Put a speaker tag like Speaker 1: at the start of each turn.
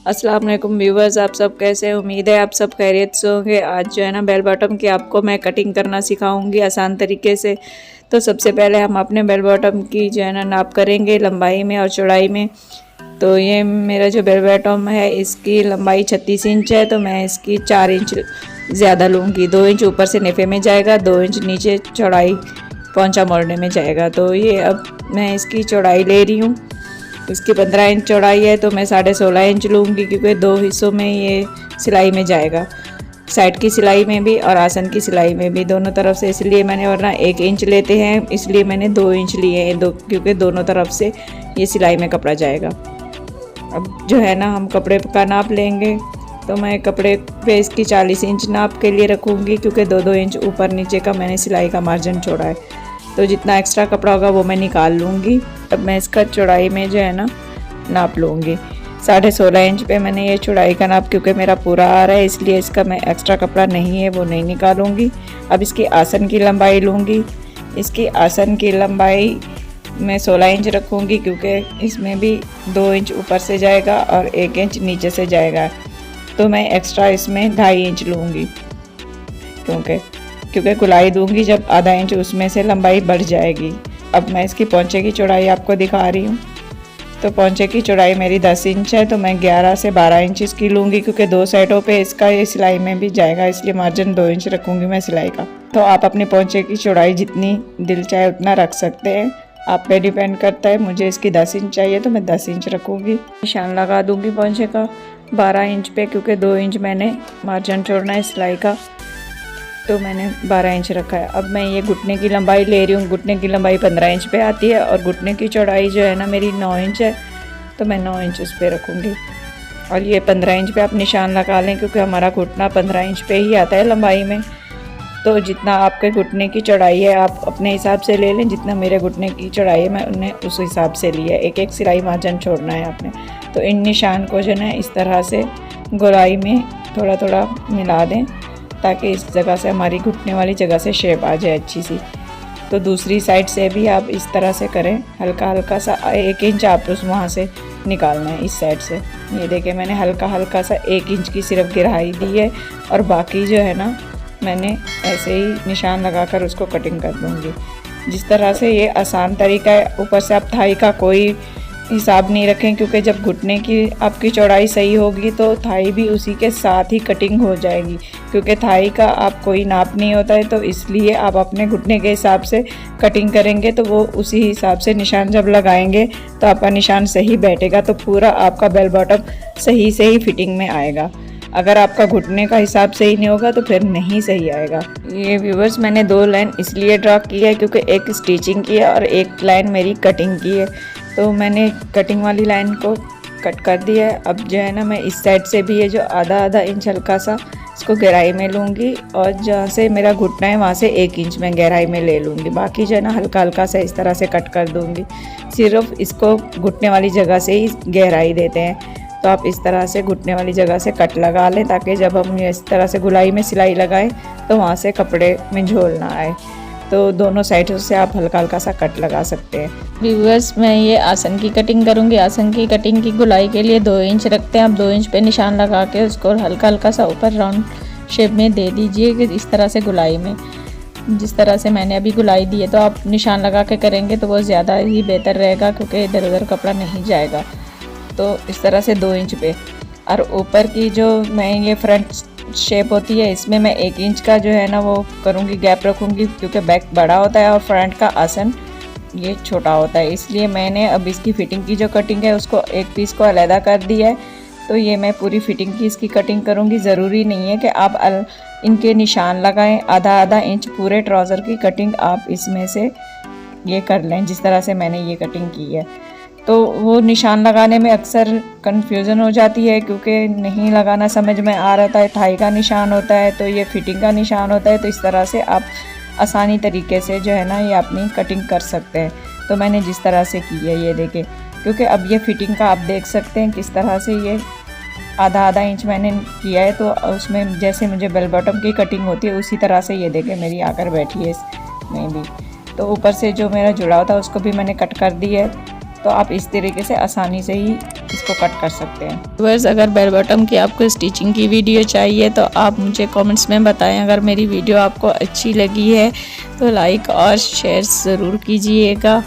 Speaker 1: अस्सलाम वालेकुम व्यूवर्स, आप सब कैसे हैं? उम्मीद है आप सब खैरियत से होंगे। आज जो है ना बेल बॉटम की आपको मैं कटिंग करना सिखाऊंगी आसान तरीके से। तो सबसे पहले हम अपने बेल बॉटम की जो है ना नाप करेंगे लंबाई में और चौड़ाई में। तो ये मेरा जो बेल बॉटम है इसकी लंबाई 36 इंच है, तो मैं इसकी 4 इंच ज़्यादा लूँगी। 2 इंच ऊपर से नेफे में जाएगा, 2 इंच नीचे चौड़ाई पोंचा मोड़ने में जाएगा। तो ये अब मैं इसकी चौड़ाई ले रही हूँ। इसकी 15 इंच चौड़ाई है, तो मैं 16.5 इंच लूँगी, क्योंकि 2 हिस्सों में ये सिलाई में जाएगा, साइड की सिलाई में भी और आसन की सिलाई में भी, दोनों तरफ से। इसलिए मैंने, वरना 1 इंच लेते हैं, इसलिए मैंने 2 इंच लिए हैं, क्योंकि दोनों तरफ से ये सिलाई में कपड़ा जाएगा। अब जो है ना हम कपड़े का नाप लेंगे। तो मैं कपड़े पे इसकी 40 इंच नाप के लिए रखूँगी, क्योंकि 2-2 इंच ऊपर नीचे का मैंने सिलाई का मार्जिन छोड़ा है। तो जितना एक्स्ट्रा कपड़ा होगा वो मैं निकाल लूँगी। अब मैं इसका चौड़ाई में जो है ना नाप लूँगी। 16.5 इंच पे मैंने ये चौड़ाई का नाप, क्योंकि मेरा पूरा आ रहा है इसलिए इसका मैं एक्स्ट्रा कपड़ा नहीं है वो नहीं निकालूँगी। अब इसकी आसन की लंबाई लूँगी। इसकी आसन की लंबाई मैं 16 इंच रखूँगी, क्योंकि इसमें भी 2 इंच ऊपर से जाएगा और 1 इंच नीचे से जाएगा। तो मैं एक्स्ट्रा इसमें 2.5 इंच लूँगी, क्योंकि गुलाई दूंगी जब आधा इंच, उसमें से लंबाई बढ़ जाएगी। अब मैं इसकी पोंचे की चौड़ाई आपको दिखा रही हूँ। तो पोंचे की चौड़ाई मेरी 10 इंच है, तो मैं 11 से 12 इंच इसकी लूँगी, क्योंकि 2 साइडों पे इसका ये सिलाई में भी जाएगा, इसलिए मार्जिन 2 इंच रखूँगी मैं सिलाई का। तो आप अपने पोंचे की चौड़ाई जितनी दिल चाहे उतना रख सकते हैं, आप पे डिपेंड करता है। मुझे इसकी 10 इंच चाहिए तो मैं 10 इंच रखूँगी। निशान लगा दूँगी पोंचे का 12 इंच पे, क्योंकि 2 इंच मैंने मार्जिन छोड़ना है सिलाई का, तो मैंने 12 इंच रखा है। अब मैं ये घुटने की लंबाई ले रही हूँ। घुटने की लंबाई 15 इंच पे आती है और घुटने की चौड़ाई जो है ना मेरी 9 इंच है, तो मैं 9 इंच उस पर रखूँगी। और ये 15 इंच पे आप निशान लगा लें, क्योंकि हमारा घुटना 15 इंच पे ही आता है लंबाई में। तो जितना आपके घुटने की चौड़ाई है आप अपने हिसाब से ले लें। जितना मेरे घुटने की चौड़ाई है मैं उन्हें उस हिसाब से लिया। एक एक सिलाई मार्जिन छोड़ना है आपने। तो इन निशान को जो है इस तरह से गोलाई में थोड़ा थोड़ा मिला दें, ताकि इस जगह से हमारी घुटने वाली जगह से शेप आ जाए अच्छी सी। तो दूसरी साइड से भी आप इस तरह से करें, हल्का हल्का सा 1 इंच आप उस वहाँ से निकालना है इस साइड से। ये देखिए मैंने हल्का हल्का सा 1 इंच की सिर्फ गिराई दी है, और बाकी जो है ना मैंने ऐसे ही निशान लगाकर उसको कटिंग कर दूँगी। जिस तरह से ये आसान तरीका है। ऊपर से आप थाई का कोई हिसाब नहीं रखें, क्योंकि जब घुटने की आपकी चौड़ाई सही होगी तो थाई भी उसी के साथ ही कटिंग हो जाएगी, क्योंकि थाई का आप कोई नाप नहीं होता है। तो इसलिए आप अपने घुटने के हिसाब से कटिंग करेंगे, तो वो उसी हिसाब से निशान जब लगाएंगे तो आपका निशान सही बैठेगा, तो पूरा आपका बेल बॉटम सही से ही फिटिंग में आएगा। अगर आपका घुटने का हिसाब सही नहीं होगा तो फिर नहीं सही आएगा। ये व्यूवर्स मैंने 2 लाइन इसलिए ड्रा की है, क्योंकि एक स्टिचिंग की है और एक लाइन मेरी कटिंग की है। तो मैंने कटिंग वाली लाइन को कट कर दिया है। अब जो है ना मैं इस साइड से भी ये जो आधा इंच हल्का सा इसको गहराई में लूँगी, और जहाँ से मेरा घुटना है वहाँ से 1 इंच में गहराई में ले लूँगी। बाकी जो है ना हल्का हल्का सा इस तरह से कट कर दूँगी। सिर्फ इसको घुटने वाली जगह से ही गहराई देते हैं। तो आप इस तरह से घुटने वाली जगह से कट लगा लें, ताकि जब हम इस तरह से गुलाई में सिलाई लगाएं तो वहाँ से कपड़े में झोल ना आए। तो दोनों साइडों से आप हल्का हल्का सा कट लगा सकते हैं। व्यूअर्स मैं ये आसन की कटिंग करूँगी। आसन की कटिंग की गुलाई के लिए 2 इंच रखते हैं। आप 2 इंच पे निशान लगा के उसको हल्का हल्का सा ऊपर राउंड शेप में दे दीजिए, कि इस तरह से गुलाई में, जिस तरह से मैंने अभी गुलाई दी है। तो आप निशान लगा के करेंगे तो वो ज़्यादा ही बेहतर रहेगा, क्योंकि इधर उधर कपड़ा नहीं जाएगा। तो इस तरह से 2 इंच पे, और ऊपर की जो मैं ये फ्रंट शेप होती है इसमें मैं 1 इंच का जो है ना वो करूँगी, गैप रखूँगी, क्योंकि बैक बड़ा होता है और फ्रंट का आसन ये छोटा होता है। इसलिए मैंने अब इसकी फिटिंग की जो कटिंग है उसको एक पीस को अलहदा कर दिया है। तो ये मैं पूरी फिटिंग की इसकी कटिंग करूँगी। ज़रूरी नहीं है कि आप इनके निशान लगाएं। आधा इंच पूरे ट्राउज़र की कटिंग आप इसमें से ये कर लें, जिस तरह से मैंने ये कटिंग की है। तो वो निशान लगाने में अक्सर कन्फ्यूज़न हो जाती है, क्योंकि नहीं लगाना समझ में आ रहा है। थाई का निशान होता है तो ये फिटिंग का निशान होता है। तो इस तरह से आप आसानी तरीके से जो है ना ये अपनी कटिंग कर सकते हैं। तो मैंने जिस तरह से की है ये देखें, क्योंकि अब ये फिटिंग का आप देख सकते हैं किस तरह से ये आधा इंच मैंने किया है। तो उसमें जैसे मुझे बेल बॉटम की कटिंग होती है उसी तरह से ये देखें मेरी आकर बैठी है इसमें भी। तो ऊपर से जो मेरा जुड़ा था उसको भी मैंने कट कर दिया है। तो आप इस तरीके से आसानी से ही इसको इसको कट कर सकते हैं। व्यूअर्स, अगर बेल बॉटम की आपको स्टिचिंग की वीडियो चाहिए तो आप मुझे कमेंट्स में बताएं। अगर मेरी वीडियो आपको अच्छी लगी है तो लाइक और शेयर ज़रूर कीजिएगा।